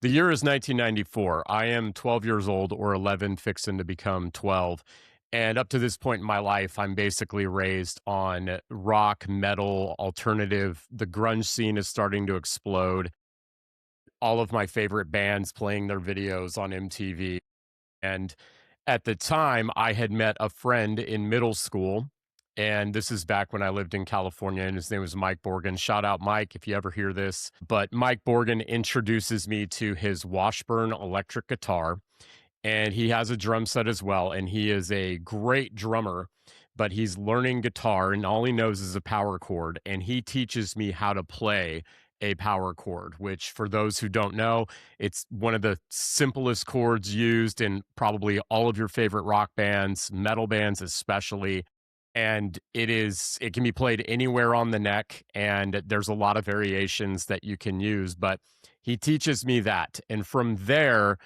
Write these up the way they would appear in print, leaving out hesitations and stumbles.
The year is 1994. I am 12 years old, or 11, fixing to become 12. And up to this point in my life, I'm basically raised on rock, metal, alternative. The grunge scene is starting to explode. All of my favorite bands playing their videos on MTV. And at the time, I had met a friend in middle school. And this is back when I lived in California, and his name was Mike Borgen. Shout out, Mike, if you ever hear this. But Mike Borgen introduces me to his Washburn electric guitar, and he has a drum set as well. And he is a great drummer, but he's learning guitar, and all he knows is a power chord. And he teaches me how to play a power chord, which, for those who don't know, it's one of the simplest chords used in probably all of your favorite rock bands, metal bands especially. And it can be played anywhere on the neck, and there's a lot of variations that you can use, but he teaches me that. And from there,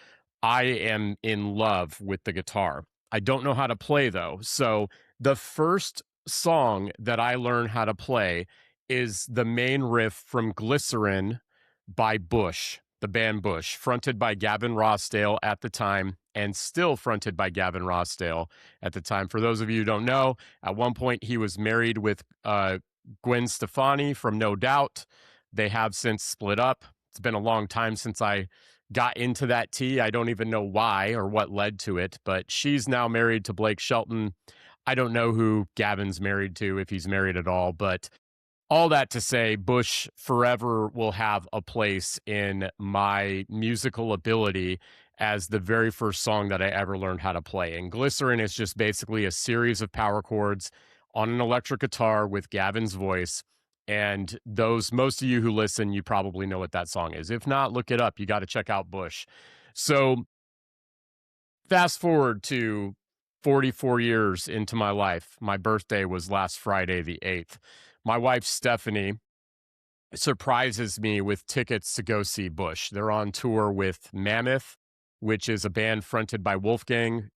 I am in love with the guitar. I don't know how to play though. So the first song that I learned how to play is the main riff from Glycerin by Bush, the band Bush, fronted by Gavin Rossdale at the time, and still fronted by Gavin Rossdale at the time. For those of you who don't know, at one point he was married with Gwen Stefani from No Doubt. They have since split up. It's been a long time since I got into that tea. I don't even know why or what led to it, but she's now married to Blake Shelton. I don't know who Gavin's married to, if he's married at all, but all that to say, Bush forever will have a place in my musical ability as the very first song that I ever learned how to play. And Glycerin is just basically a series of power chords on an electric guitar with Gavin's voice. And most of you who listen, you probably know what that song is. If not, look it up. You got to check out Bush. So fast forward to 44 years into my life. My birthday was last Friday, the 8th. My wife, Stephanie, surprises me with tickets to go see Bush. They're on tour with Mammoth, which is a band fronted by Wolfgang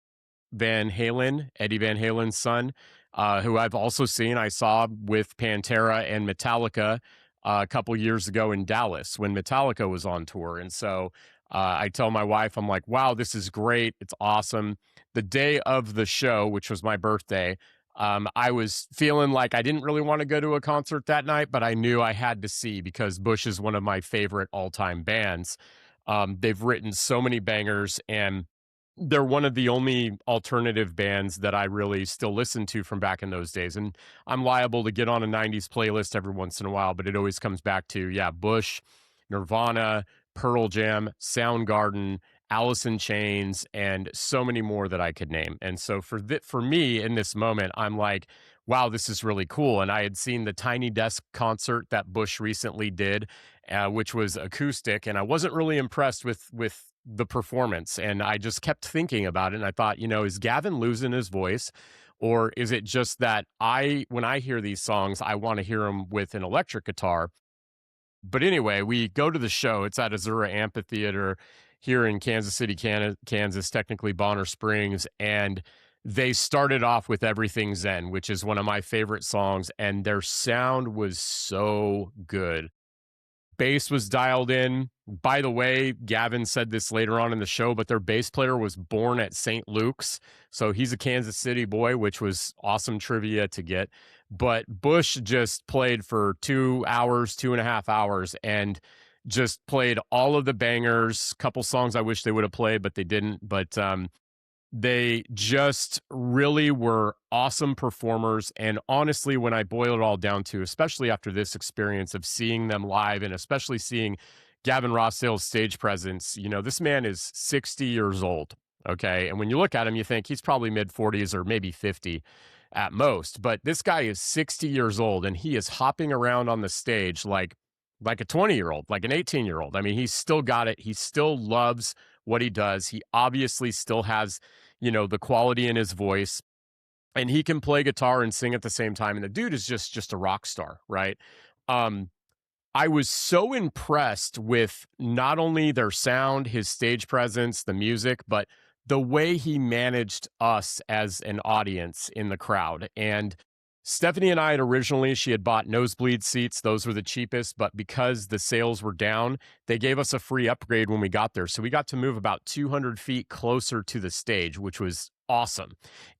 Van Halen, Eddie Van Halen's son, who I've also seen. I saw with Pantera and Metallica a couple years ago in Dallas when Metallica was on tour. And so I tell my wife, I'm like, wow, this is great. It's awesome. The day of the show, which was my birthday, I was feeling like I didn't really want to go to a concert that night, but I knew I had to see because Bush is one of my favorite all-time bands. They've written so many bangers, and they're one of the only alternative bands that I really still listen to from back in those days. And I'm liable to get on a 90s playlist every once in a while, but it always comes back to, yeah, Bush, Nirvana, Pearl Jam, Soundgarden, Alice in Chains, and so many more that I could name. And so for me in this moment, I'm like, wow, this is really cool. And I had seen the Tiny Desk concert that Bush recently did, which was acoustic, and I wasn't really impressed with the performance. And I just kept thinking about it. And I thought, is Gavin losing his voice? Or is it just that when I hear these songs, I want to hear them with an electric guitar? But anyway, we go to the show. It's at Azura Amphitheater here in Kansas City, Kansas, technically Bonner Springs. And they started off with Everything Zen, which is one of my favorite songs. And their sound was so good. Bass was dialed in. By the way, Gavin said this later on in the show, but their bass player was born at St. Luke's. So he's a Kansas City boy, which was awesome trivia to get. But Bush just played for 2 hours, 2.5 hours, and just played all of the bangers. Couple songs I wish they would have played, but they didn't. But they just really were awesome performers. And honestly, when I boil it all down to, especially after this experience of seeing them live and especially seeing Gavin Rossdale's stage presence, this man is 60 years old. Okay. And when you look at him, you think he's probably mid 40s or maybe 50 at most. But this guy is 60 years old and he is hopping around on the stage like a 20-year-old, like an 18-year-old. I mean, he's still got it. He still loves what he does. He obviously still has, the quality in his voice, and he can play guitar and sing at the same time. And the dude is just a rock star, right? I was so impressed with not only their sound, his stage presence, the music, but the way he managed us as an audience in the crowd. And Stephanie and I had originally, she had bought nosebleed seats. Those were the cheapest, but because the sales were down, they gave us a free upgrade when we got there. So we got to move about 200 feet closer to the stage, which was awesome.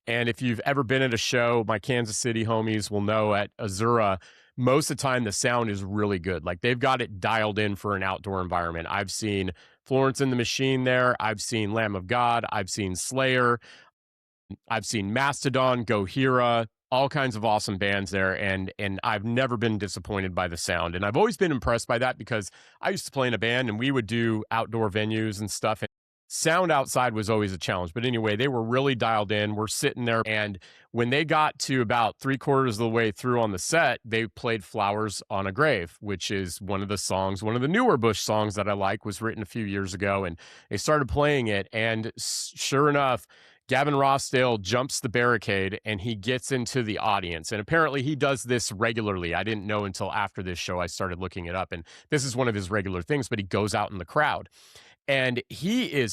And if you've ever been at a show, my Kansas City homies will know at Azura, most of the time the sound is really good. Like they've got it dialed in for an outdoor environment. I've seen Florence and the Machine there. I've seen Lamb of God. I've seen Slayer. I've seen Mastodon, Gojira, all kinds of awesome bands there, and I've never been disappointed by the sound. And I've always been impressed by that because I used to play in a band and we would do outdoor venues and stuff. And sound outside was always a challenge. But anyway, they were really dialed in. We're sitting there, and when they got to about 3/4 of the way through on the set, they played Flowers on a Grave, which is one of the songs, one of the newer Bush songs that I like, was written a few years ago. And they started playing it, and sure enough, Gavin Rossdale jumps the barricade and he gets into the audience. And apparently he does this regularly. I didn't know until after this show. I started looking it up, and this is one of his regular things, but he goes out in the crowd. And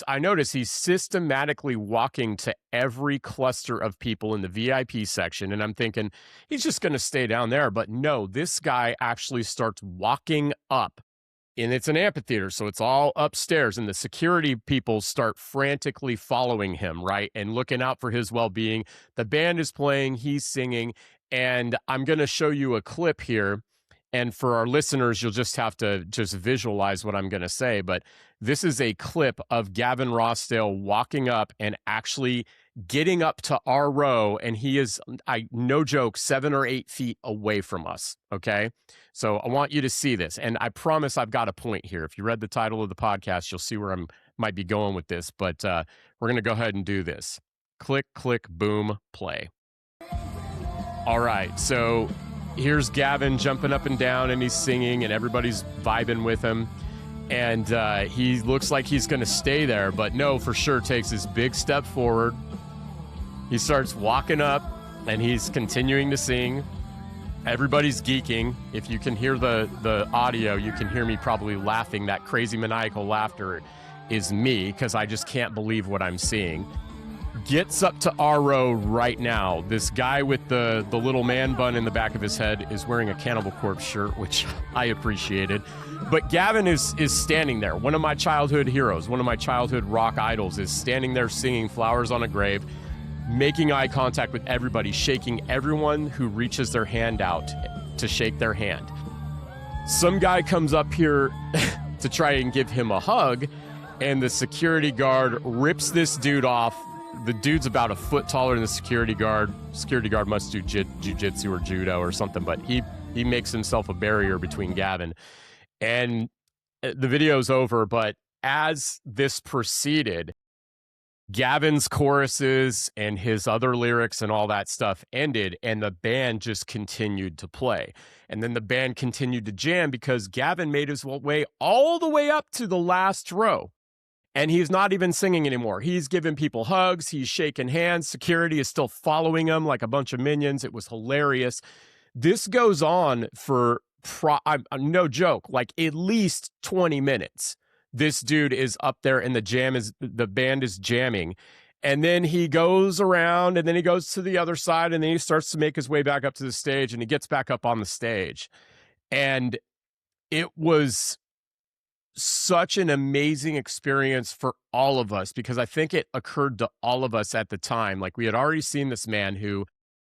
I notice he's systematically walking to every cluster of people in the VIP section. And I'm thinking, he's just going to stay down there. But no, this guy actually starts walking up, and it's an amphitheater, so it's all upstairs, and the security people start frantically following him, right, and looking out for his well-being. The band is playing, he's singing, and I'm going to show you a clip here, and for our listeners, you'll just have to just visualize what I'm going to say, but this is a clip of Gavin Rossdale walking up and actually getting up to our row, and he is, no joke, 7 or 8 feet away from us, okay? So I want you to see this, and I promise I've got a point here. If you read the title of the podcast, you'll see where I might be going with this, but we're going to go ahead and do this. Click, click, boom, play. All right, so here's Gavin jumping up and down, and he's singing, and everybody's vibing with him. And he looks like he's going to stay there, but no, for sure takes this big step forward. He starts walking up, and he's continuing to sing. Everybody's geeking. If you can hear the audio, you can hear me probably laughing. That crazy maniacal laughter is me, because I just can't believe what I'm seeing. Gets up to our row right now. This guy with the little man bun in the back of his head is wearing a Cannibal Corpse shirt, which I appreciated. But Gavin is standing there. One of my childhood heroes, one of my childhood rock idols, is standing there singing Flowers on a Grave, making eye contact with everybody, shaking everyone who reaches their hand out to shake their hand. Some guy comes up here to try and give him a hug, and the security guard rips this dude off. The dude's about a foot taller than the security guard. Security guard must do jiu-jitsu or judo or something, but he makes himself a barrier between Gavin. And the video's over, but as this proceeded, Gavin's choruses and his other lyrics and all that stuff ended, and the band just continued to play. And then the band continued to jam because Gavin made his way all the way up to the last row. And he's not even singing anymore. He's giving people hugs. He's shaking hands. Security is still following him like a bunch of minions. It was hilarious. This goes on for, no joke, like at least 20 minutes. This dude is up there and the band is jamming. And then he goes around, and then he goes to the other side, and then he starts to make his way back up to the stage, and he gets back up on the stage. And it was such an amazing experience for all of us, because I think it occurred to all of us at the time. Like, we had already seen this man who,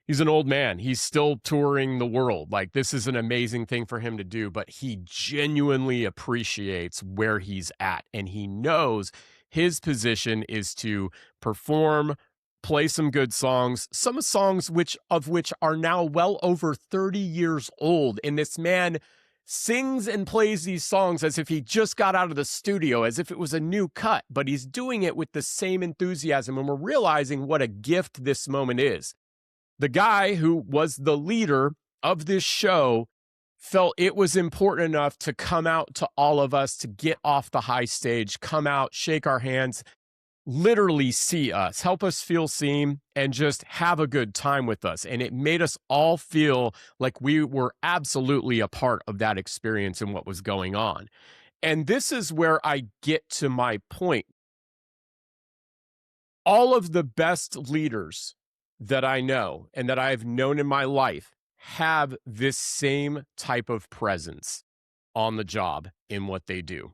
he's an old man. He's still touring the world. Like, this is an amazing thing for him to do, but he genuinely appreciates where he's at. And he knows his position is to perform, play some good songs, some songs which are now well over 30 years old. And this man sings and plays these songs as if he just got out of the studio, as if it was a new cut, but he's doing it with the same enthusiasm. And we're realizing what a gift this moment is. The guy who was the leader of this show felt it was important enough to come out to all of us, to get off the high stage, come out, shake our hands, literally see us, help us feel seen, and just have a good time with us. And it made us all feel like we were absolutely a part of that experience and what was going on. And this is where I get to my point. All of the best leaders that I know and that I've known in my life have this same type of presence on the job in what they do.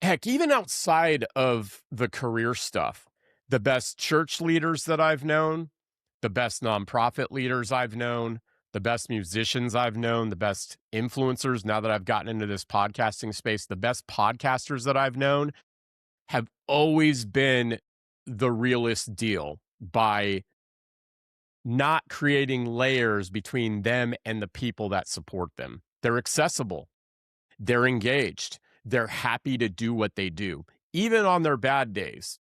Heck, even outside of the career stuff, the best church leaders that I've known, the best nonprofit leaders I've known, the best musicians I've known, the best influencers now that I've gotten into this podcasting space, the best podcasters that I've known have always been the realest deal by not creating layers between them and the people that support them. They're accessible, they're engaged, they're happy to do what they do. Even on their bad days,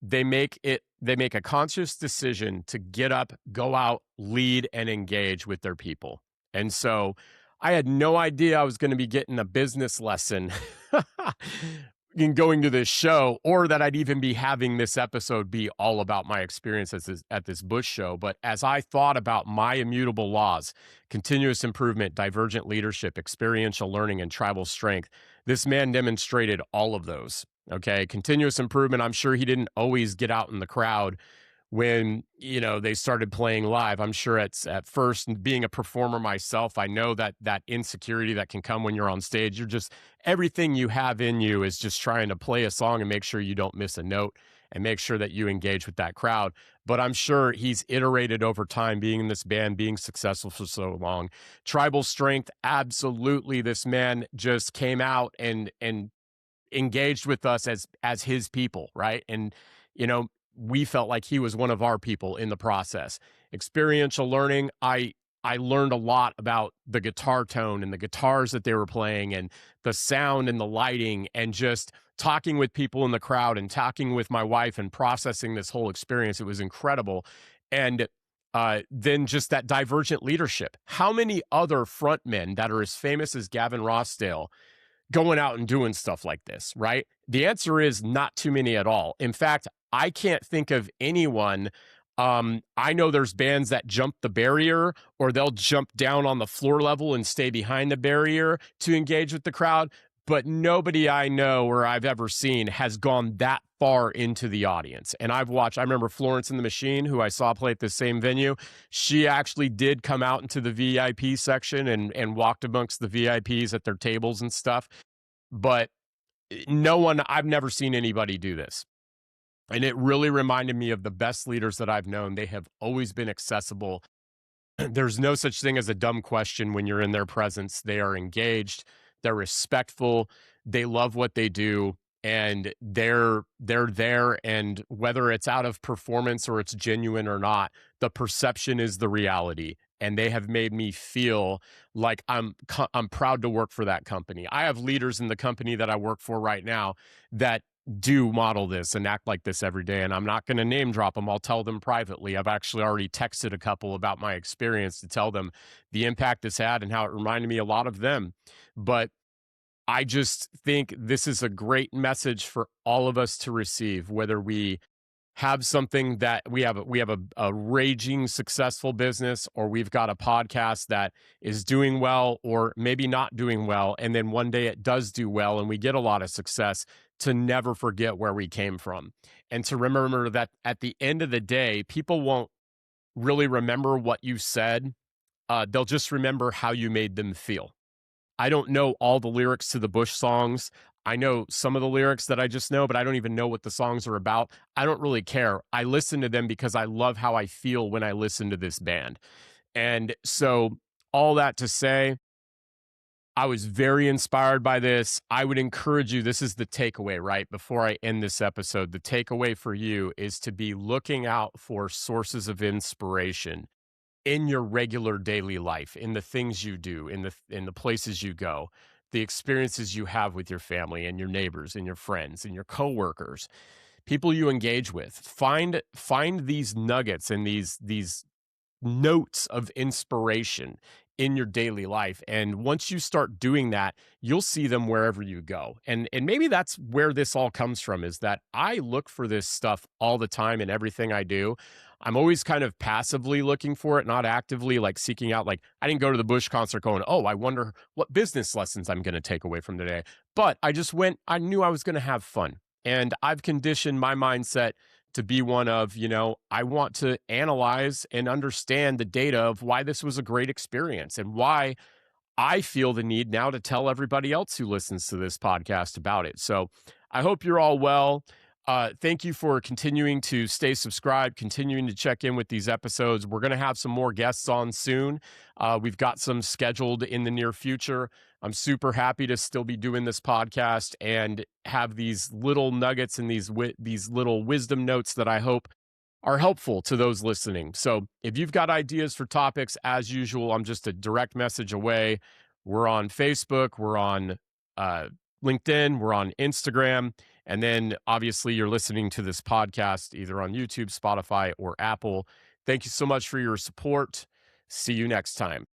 they make a conscious decision to get up, go out, lead, and engage with their people. And so I had no idea I was going to be getting a business lesson in going to this show, or that I'd even be having this episode be all about my experiences at this Bush show. But as I thought about my immutable laws, continuous improvement, divergent leadership, experiential learning, and tribal strength, this man demonstrated all of those. Okay. Continuous improvement. I'm sure he didn't always get out in the crowd when, they started playing live. I'm sure at first, being a performer myself, I know that insecurity that can come when you're on stage. You're just, everything you have in you is just trying to play a song and make sure you don't miss a note and make sure that you engage with that crowd. But I'm sure he's iterated over time, being in this band, being successful for so long. Tribal strength, absolutely. This man just came out and engaged with us as his people, right? And we felt like he was one of our people in the process. Experiential learning, I learned a lot about the guitar tone and the guitars that they were playing and the sound and the lighting, and just talking with people in the crowd and talking with my wife and processing this whole experience. It was incredible. And then just that divergent leadership. How many other frontmen that are as famous as Gavin Rossdale going out and doing stuff like this, right? The answer is not too many at all. In fact, I can't think of anyone. I know there's bands that jump the barrier, or they'll jump down on the floor level and stay behind the barrier to engage with the crowd. But nobody I know or I've ever seen has gone that far into the audience. And I remember Florence and the Machine, who I saw play at the same venue. She actually did come out into the VIP section and walked amongst the VIPs at their tables and stuff. But I've never seen anybody do this. And it really reminded me of the best leaders that I've known. They have always been accessible. There's no such thing as a dumb question when you're in their presence. They are engaged, they're respectful, they love what they do, and they're there. And whether it's out of performance or it's genuine or not, the perception is the reality. And they have made me feel like I'm proud to work for that company. I have leaders in the company that I work for right now that do model this and act like this every day. And I'm not going to name drop them. I'll tell them privately. I've actually already texted a couple about my experience to tell them the impact this had and how it reminded me a lot of them. But I just think this is a great message for all of us to receive, whether we have something that we have a raging successful business, or we've got a podcast that is doing well or maybe not doing well, and then one day it does do well and we get a lot of success, to never forget where we came from, and to remember that at the end of the day, people won't really remember what you said. They'll just remember how you made them feel. I don't know all the lyrics to the Bush songs. I know some of the lyrics that I just know, but I don't even know what the songs are about. I don't really care. I listen to them because I love how I feel when I listen to this band. And so, all that to say, I was very inspired by this. I would encourage you, this is the takeaway, right? Before I end this episode, the takeaway for you is to be looking out for sources of inspiration in your regular daily life, in the things you do, in the places you go, the experiences you have with your family and your neighbors and your friends and your coworkers, people you engage with. Find these nuggets and these notes of inspiration in your daily life. And once you start doing that, you'll see them wherever you go. And maybe that's where this all comes from, is that I look for this stuff all the time in everything I do. I'm always kind of passively looking for it, not actively like seeking out. Like, I didn't go to the Bush concert going, oh, I wonder what business lessons I'm going to take away from today. But I just went, I knew I was going to have fun. And I've conditioned my mindset to be one of, I want to analyze and understand the data of why this was a great experience and why I feel the need now to tell everybody else who listens to this podcast about it. So I hope you're all well. Thank you for continuing to stay subscribed, continuing to check in with these episodes. We're going to have some more guests on soon. We've got some scheduled in the near future. I'm super happy to still be doing this podcast and have these little nuggets and these little wisdom notes that I hope are helpful to those listening. So if you've got ideas for topics, as usual, I'm just a direct message away. We're on Facebook, we're on LinkedIn, we're on Instagram. And then obviously you're listening to this podcast either on YouTube, Spotify, or Apple. Thank you so much for your support. See you next time.